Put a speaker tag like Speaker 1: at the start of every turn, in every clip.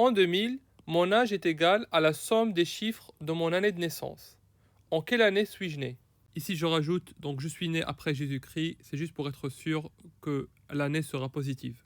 Speaker 1: En 2000, mon âge est égal à la somme des chiffres de mon année de naissance. En quelle année suis-je né? Ici, je rajoute, donc je suis né après Jésus-Christ, c'est juste pour être sûr que l'année sera positive.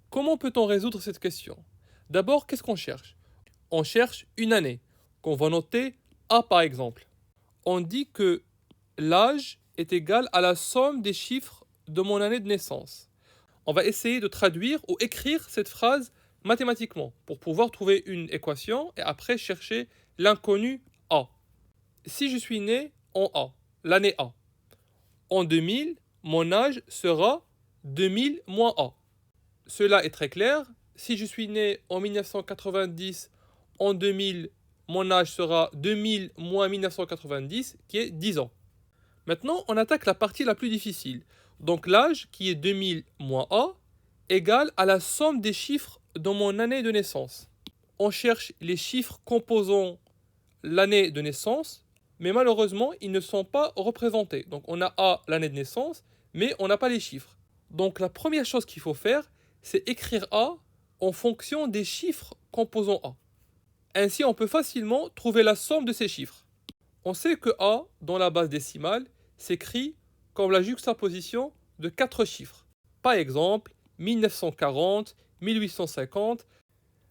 Speaker 1: Comment peut-on résoudre cette question? D'abord, qu'est-ce qu'on cherche? On cherche une année, qu'on va noter A par exemple. On dit que l'âge est égal à la somme des chiffres de mon année de naissance. On va essayer de traduire ou écrire cette phrase mathématiquement pour pouvoir trouver une équation et après chercher l'inconnu A. Si je suis né en A, l'année A, en 2000, mon âge sera 2000 moins A. Cela est très clair. Si je suis né en 1990, en 2000, mon âge sera 2000 moins 1990, qui est 10 ans. Maintenant, on attaque la partie la plus difficile. Donc l'âge, qui est 2000 moins A, égale à la somme des chiffres dans mon année de naissance. On cherche les chiffres composant l'année de naissance, mais malheureusement, ils ne sont pas représentés. Donc on a A, l'année de naissance, mais on n'a pas les chiffres. Donc la première chose qu'il faut faire, c'est écrire A en fonction des chiffres composant A. Ainsi, on peut facilement trouver la somme de ces chiffres. On sait que A, dans la base décimale, s'écrit comme la juxtaposition de 4 chiffres. Par exemple, 1940, 1850.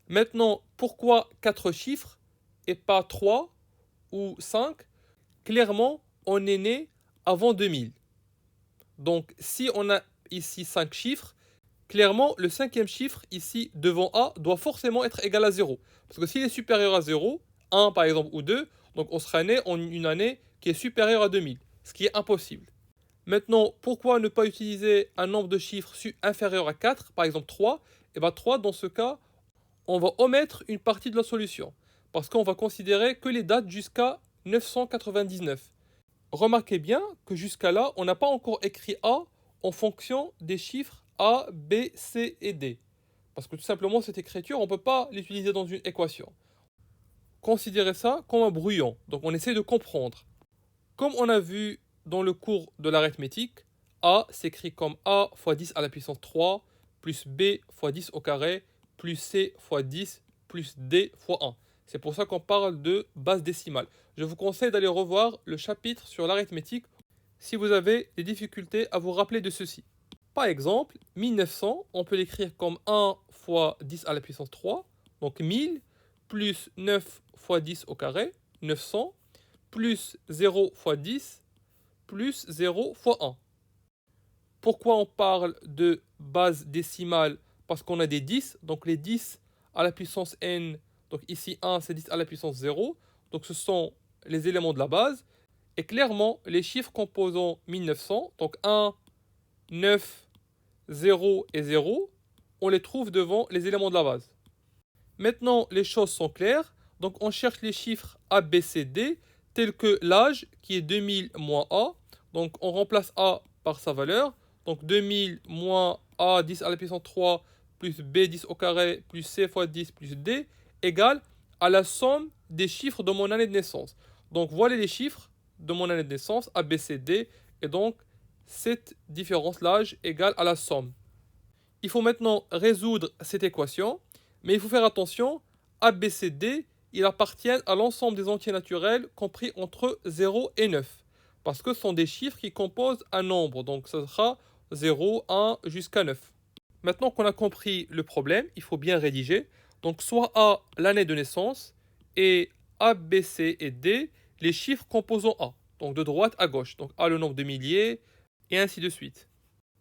Speaker 1: Maintenant, pourquoi 4 chiffres et pas 3 ou 5? Clairement, on est né avant 2000. Donc, si on a ici 5 chiffres, clairement, le cinquième chiffre ici devant A doit forcément être égal à 0. Parce que s'il est supérieur à 0, 1 par exemple ou 2, donc on sera né en une année qui est supérieure à 2000, ce qui est impossible. Maintenant, pourquoi ne pas utiliser un nombre de chiffres inférieur à 4, par exemple 3? Et bien 3, dans ce cas, on va omettre une partie de la solution, parce qu'on va considérer que les dates jusqu'à 999. Remarquez bien que jusqu'à là, on n'a pas encore écrit A en fonction des chiffres A, B, C et D. Parce que tout simplement, cette écriture, on ne peut pas l'utiliser dans une équation. Considérez ça comme un brouillon, donc on essaie de comprendre. Comme on a vu dans le cours de l'arithmétique, A s'écrit comme A fois 10 à la puissance 3, plus B fois 10 au carré, plus C fois 10, plus D fois 1. C'est pour ça qu'on parle de base décimale. Je vous conseille d'aller revoir le chapitre sur l'arithmétique si vous avez des difficultés à vous rappeler de ceci. Par exemple, 1900, on peut l'écrire comme 1 fois 10 à la puissance 3, donc 1000, plus 9 fois 10 au carré, 900, plus 0 fois 10, plus 0 fois 1. Pourquoi on parle de base décimale? Parce qu'on a des 10, donc les 10 à la puissance n, donc ici 1 c'est 10 à la puissance 0, donc ce sont les éléments de la base, et clairement les chiffres composant 1900, donc 1, 9, 0 et 0, on les trouve devant les éléments de la base. Maintenant les choses sont claires, donc on cherche les chiffres A, B, C, D, tels que l'âge qui est 2000 moins A, donc on remplace A par sa valeur, donc 2000 moins A 10 à la puissance 3 plus B 10 au carré plus C fois 10 plus D égale à la somme des chiffres de mon année de naissance. Donc voilà les chiffres de mon année de naissance, A, B, C, D, et donc cette différence l'âge égale à la somme. Il faut maintenant résoudre cette équation, mais il faut faire attention, A, B, C, D, ils appartiennent à l'ensemble des entiers naturels compris entre 0 et 9. Parce que ce sont des chiffres qui composent un nombre, donc ce sera 0, 1 jusqu'à 9. Maintenant qu'on a compris le problème, il faut bien rédiger. Donc soit A, l'année de naissance, et A, B, C et D, les chiffres composant A. Donc de droite à gauche. Donc A, le nombre de milliers, et ainsi de suite.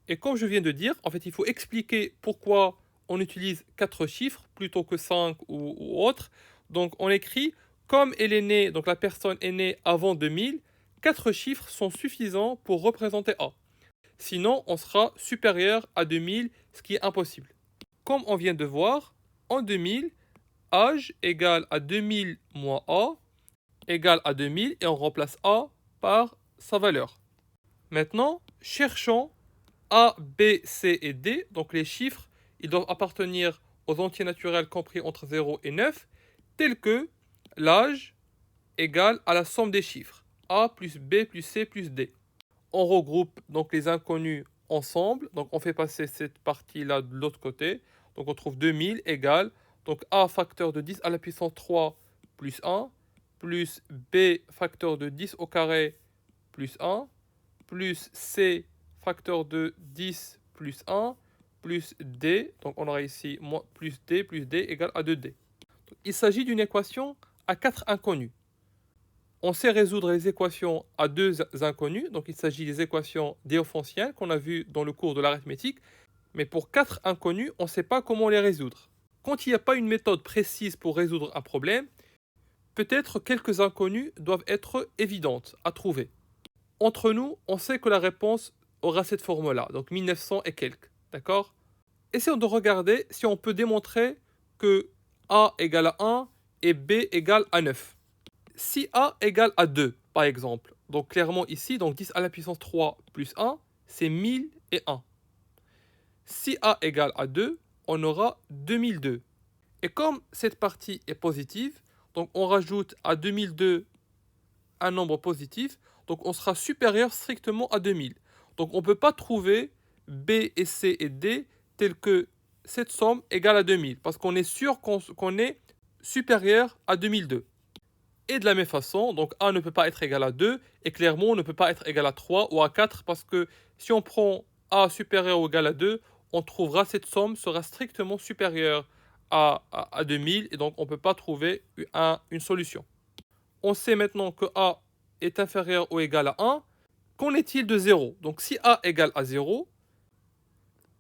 Speaker 1: Et comme je viens de dire, en fait, il faut expliquer pourquoi on utilise 4 chiffres plutôt que 5 ou autre. Donc on écrit, comme elle est née, donc la personne est née avant 2000, 4 chiffres sont suffisants pour représenter A. Sinon, on sera supérieur à 2000, ce qui est impossible. Comme on vient de voir, en 2000, âge égale à 2000 moins A égale à 2000 et on remplace A par sa valeur. Maintenant, cherchons A, B, C et D, donc les chiffres, ils doivent appartenir aux entiers naturels compris entre 0 et 9, tels que l'âge égale à la somme des chiffres, A plus B plus C plus D. On regroupe donc les inconnus ensemble, donc on fait passer cette partie-là de l'autre côté, donc on trouve 2000 égale, donc a facteur de 10 à la puissance 3 plus 1, plus b facteur de 10 au carré plus 1, plus c facteur de 10 plus 1, plus d, donc on aura ici plus d égale à 2d. Donc, il s'agit d'une équation à 4 inconnus. On sait résoudre les équations à 2 inconnus, donc il s'agit des équations déophontiennes qu'on a vues dans le cours de l'arithmétique, mais pour 4 inconnus, on ne sait pas comment les résoudre. Quand il n'y a pas une méthode précise pour résoudre un problème, peut-être quelques inconnues doivent être évidentes à trouver. Entre nous, on sait que la réponse aura cette forme-là, donc 1900 et quelques, d'accord? Essayons de regarder si on peut démontrer que A égale à 1 et B égale à 9. Si A égale à 2, par exemple, donc clairement ici, donc 10 à la puissance 3 plus 1, c'est 1001. Si A égale à 2, on aura 2002. Et comme cette partie est positive, donc on rajoute à 2002 un nombre positif, donc on sera supérieur strictement à 2000. Donc on ne peut pas trouver B et C et D tels que cette somme égale à 2000, parce qu'on est sûr qu'on est supérieur à 2002. Et de la même façon, donc A ne peut pas être égal à 2, et clairement on ne peut pas être égal à 3 ou à 4, parce que si on prend A supérieur ou égal à 2, on trouvera cette somme sera strictement supérieure à 2000, et donc on ne peut pas trouver une solution. On sait maintenant que A est inférieur ou égal à 1. Qu'en est-il de 0? Donc si A égale à 0,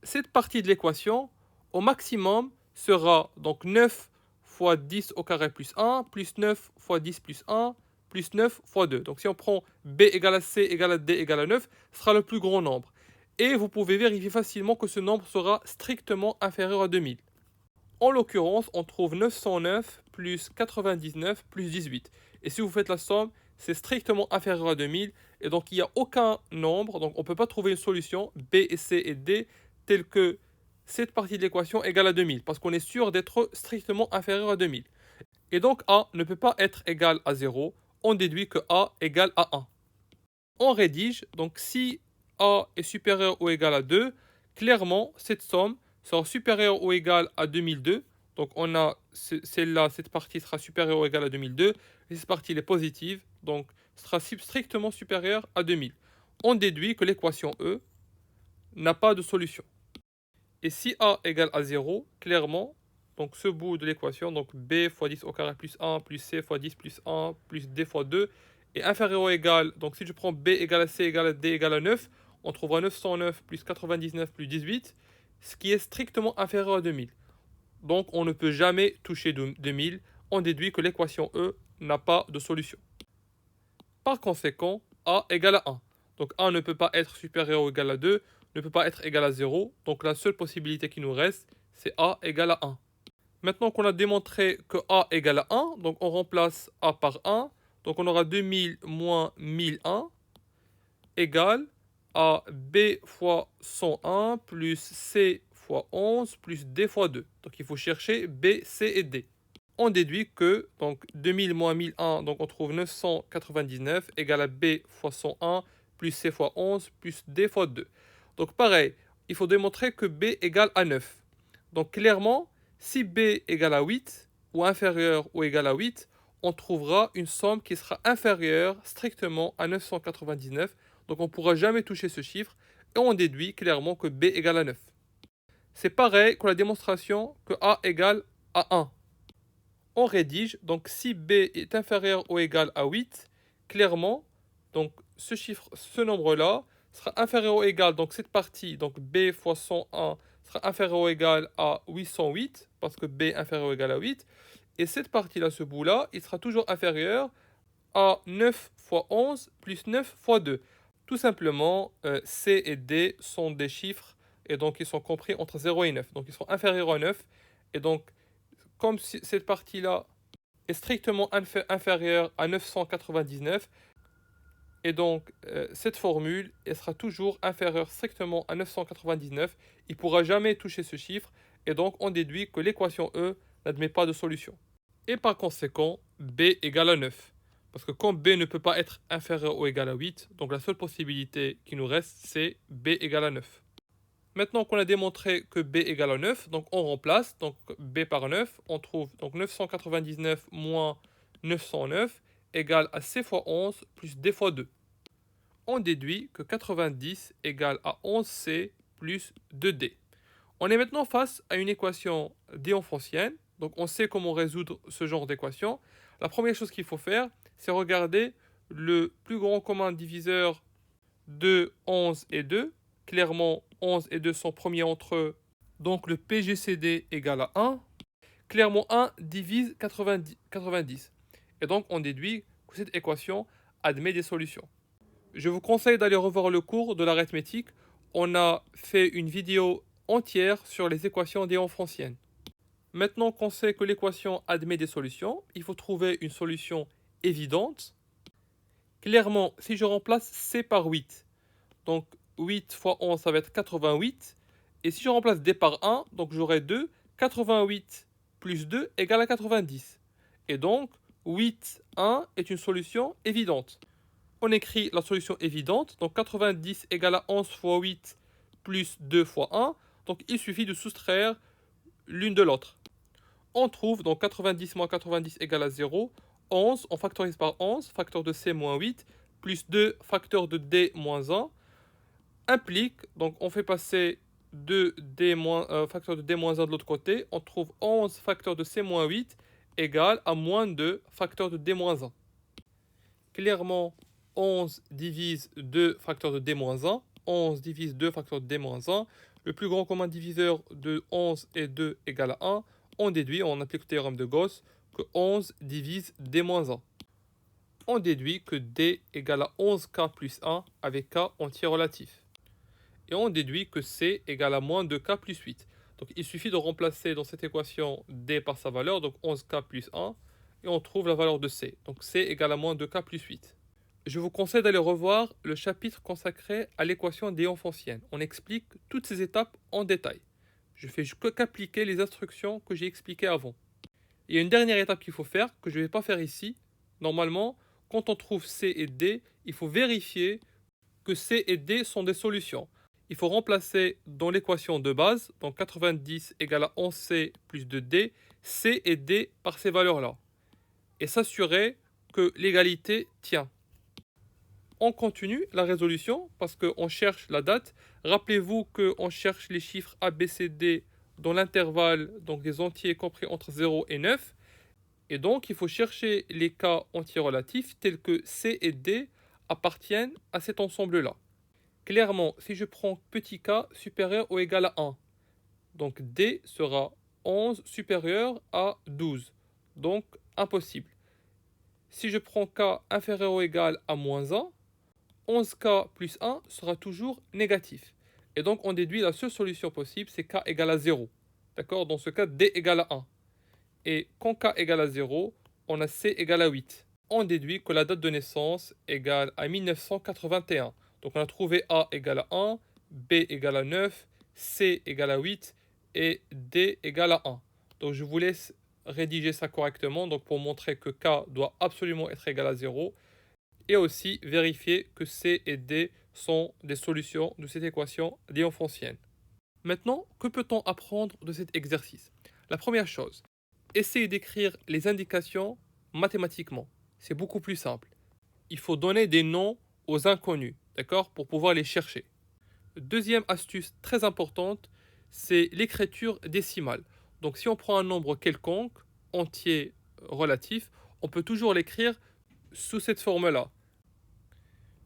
Speaker 1: cette partie de l'équation, au maximum, sera donc 9 fois 10 au carré plus 1, plus 9 fois 10 plus 1, plus 9 fois 2. Donc si on prend B égale à C égale à D égale à 9, ce sera le plus grand nombre. Et vous pouvez vérifier facilement que ce nombre sera strictement inférieur à 2000. En l'occurrence, on trouve 909 plus 99 plus 18. Et si vous faites la somme, c'est strictement inférieur à 2000. Et donc, il n'y a aucun nombre. Donc, on ne peut pas trouver une solution B et C et D telle que cette partie de l'équation égale à 2000. Parce qu'on est sûr d'être strictement inférieur à 2000. Et donc, A ne peut pas être égal à 0. On déduit que A égale à 1. On rédige. Donc, si A est supérieur ou égal à 2, clairement, cette somme sera supérieure ou égale à 2002. Donc on a celle-là, cette partie sera supérieure ou égale à 2002. Et cette partie est positive, donc sera strictement supérieure à 2000. On déduit que l'équation E n'a pas de solution. Et si A égale à 0, clairement, donc ce bout de l'équation, donc B fois 10 au carré plus 1, plus C fois 10 plus 1, plus D fois 2, est inférieur ou égal, donc si je prends B égale à C égale à D égale à 9, on trouvera 909 plus 99 plus 18, ce qui est strictement inférieur à 2000. Donc on ne peut jamais toucher 2000, on déduit que l'équation E n'a pas de solution. Par conséquent, A égale à 1. Donc A ne peut pas être supérieur ou égal à 2, ne peut pas être égal à 0, donc la seule possibilité qui nous reste, c'est A égale à 1. Maintenant qu'on a démontré que A égale à 1, donc on remplace A par 1, donc on aura 2000 moins 1001 égale à B fois 101 plus C fois 11 plus D fois 2. Donc il faut chercher B, C et D. On déduit que donc 2000 moins 1001, donc on trouve 999 égale à B fois 101 plus C fois 11 plus D fois 2. Donc pareil, il faut démontrer que B égale à 9. Donc clairement, si B égale à 8 ou inférieur ou égal à 8, on trouvera une somme qui sera inférieure strictement à 999. Donc on ne pourra jamais toucher ce chiffre et on déduit clairement que B égale à 9. C'est pareil que la démonstration que A égale à 1. On rédige, donc si B est inférieur ou égal à 8, clairement, donc ce chiffre, ce nombre-là, sera inférieur ou égal, donc cette partie, donc B fois 101, sera inférieur ou égal à 808, parce que B est inférieur ou égal à 8, et cette partie-là, ce bout-là, il sera toujours inférieur à 9 fois 11 plus 9 fois 2. Tout simplement, C et D sont des chiffres, et donc ils sont compris entre 0 et 9. Donc ils sont inférieurs à 9, et donc comme cette partie-là est strictement inférieure à 999, et donc cette formule elle sera toujours inférieure strictement à 999, il ne pourra jamais toucher ce chiffre, et donc on déduit que l'équation E n'admet pas de solution. Et par conséquent, B égale à 9. Parce que comme B ne peut pas être inférieur ou égal à 8, donc la seule possibilité qui nous reste, c'est B égale à 9. Maintenant qu'on a démontré que b égale à 9, donc on remplace, donc b par 9, on trouve donc 999 moins 909 égale à c fois 11 plus d fois 2. On déduit que 90 égale à 11c plus 2d. On est maintenant face à une équation déonfontienne, donc on sait comment résoudre ce genre d'équation. La première chose qu'il faut faire, c'est regarder le plus grand commun diviseur de 11 et 2. Clairement, 11 et 2 sont premiers entre eux, donc le PGCD égale à 1. Clairement, 1 divise 90. Et donc, on déduit que cette équation admet des solutions. Je vous conseille d'aller revoir le cours de l'arithmétique. On a fait une vidéo entière sur les équations déonfontiennes. Maintenant qu'on sait que l'équation admet des solutions, il faut trouver une solution évidente. Clairement, si je remplace c par 8, donc 8 fois 11, ça va être 88. Et si je remplace d par 1, donc j'aurai 2. 88 plus 2 égale à 90. Et donc, 8, 1 est une solution évidente. On écrit la solution évidente. Donc 90 égale à 11 fois 8 plus 2 fois 1. Donc il suffit de soustraire l'une de l'autre. On trouve donc 90 moins 90 égale à 0. 11, on factorise par 11, facteur de c moins 8, plus 2, facteur de d moins 1, implique, donc on fait passer facteur de d moins 1 de l'autre côté, on trouve 11 facteur de c moins 8 égale à moins 2 facteur de d moins 1. Clairement, 11 divise 2 facteur de d moins 1, 11 divise 2 facteur de d moins 1, le plus grand commun diviseur de 11 et 2 égale à 1, on déduit, on applique le théorème de Gauss, que 11 divise d moins 1. On déduit que d égale à 11k plus 1 avec k entier relatif. Et on déduit que c égale à moins 2k plus 8. Donc il suffit de remplacer dans cette équation d par sa valeur, donc 11k plus 1, et on trouve la valeur de c. Donc c égale à moins 2k plus 8. Je vous conseille d'aller revoir le chapitre consacré à l'équation déonfontienne. On explique toutes ces étapes en détail. Je fais qu'appliquer les instructions que j'ai expliquées avant. Il y a une dernière étape qu'il faut faire, que je ne vais pas faire ici. Normalement, quand on trouve c et d, il faut vérifier que c et d sont des solutions. Il faut remplacer dans l'équation de base, donc 90 égale à 11c plus 2d, c et d par ces valeurs-là. Et s'assurer que l'égalité tient. On continue la résolution parce qu'on cherche la date. Rappelez-vous qu'on cherche les chiffres A, B, C, D dans l'intervalle, donc des entiers compris entre 0 et 9. Et donc, il faut chercher les cas entiers relatifs tels que C et D appartiennent à cet ensemble-là. Clairement, si je prends petit k supérieur ou égal à 1, donc D sera 11 supérieur à 12, donc impossible. Si je prends k inférieur ou égal à moins 1, 11k plus 1 sera toujours négatif. Et donc on déduit la seule solution possible, c'est k égale à 0. D'accord? Dans ce cas, D égale à 1. Et quand k égale à 0, on a c égale à 8. On déduit que la date de naissance égale à 1981. Donc on a trouvé A égale à 1, B égale à 9, C égale à 8 et D égale à 1. Donc je vous laisse rédiger ça correctement donc pour montrer que K doit absolument être égal à 0 et aussi vérifier que C et D sont des solutions de cette équation déonfontienne. Maintenant, que peut-on apprendre de cet exercice? La première chose, essayez d'écrire les indications mathématiquement. C'est beaucoup plus simple. Il faut donner des noms aux inconnus, d'accord, pour pouvoir les chercher. Deuxième astuce très importante, c'est l'écriture décimale. Donc si on prend un nombre quelconque, entier, relatif, on peut toujours l'écrire sous cette forme-là.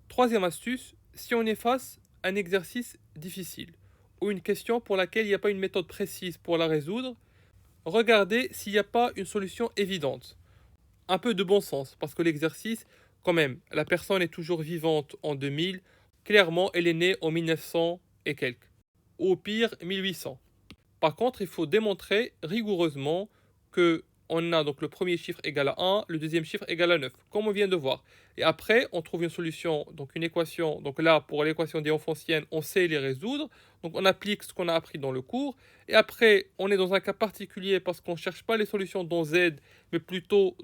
Speaker 1: Troisième astuce, si on est face à un exercice difficile ou une question pour laquelle il n'y a pas une méthode précise pour la résoudre, regardez s'il n'y a pas une solution évidente. Un peu de bon sens, parce que l'exercice, quand même, la personne est toujours vivante en 2000, clairement elle est née en 1900 et quelques, ou au pire 1800. Par contre, il faut démontrer rigoureusement que on a donc le premier chiffre égal à 1, le deuxième chiffre égal à 9, comme on vient de voir. Et après, on trouve une solution, donc une équation. Donc là, pour l'équation déonfontienne, on sait les résoudre. Donc on applique ce qu'on a appris dans le cours. Et après, on est dans un cas particulier parce qu'on ne cherche pas les solutions dans Z, mais plutôt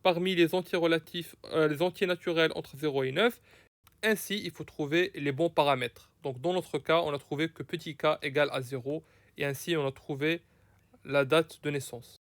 Speaker 1: parmi les entiers relatifs, les entiers naturels entre 0 et 9. Ainsi, il faut trouver les bons paramètres. Donc dans notre cas, on a trouvé que petit k égale à 0 et ainsi on a trouvé la date de naissance.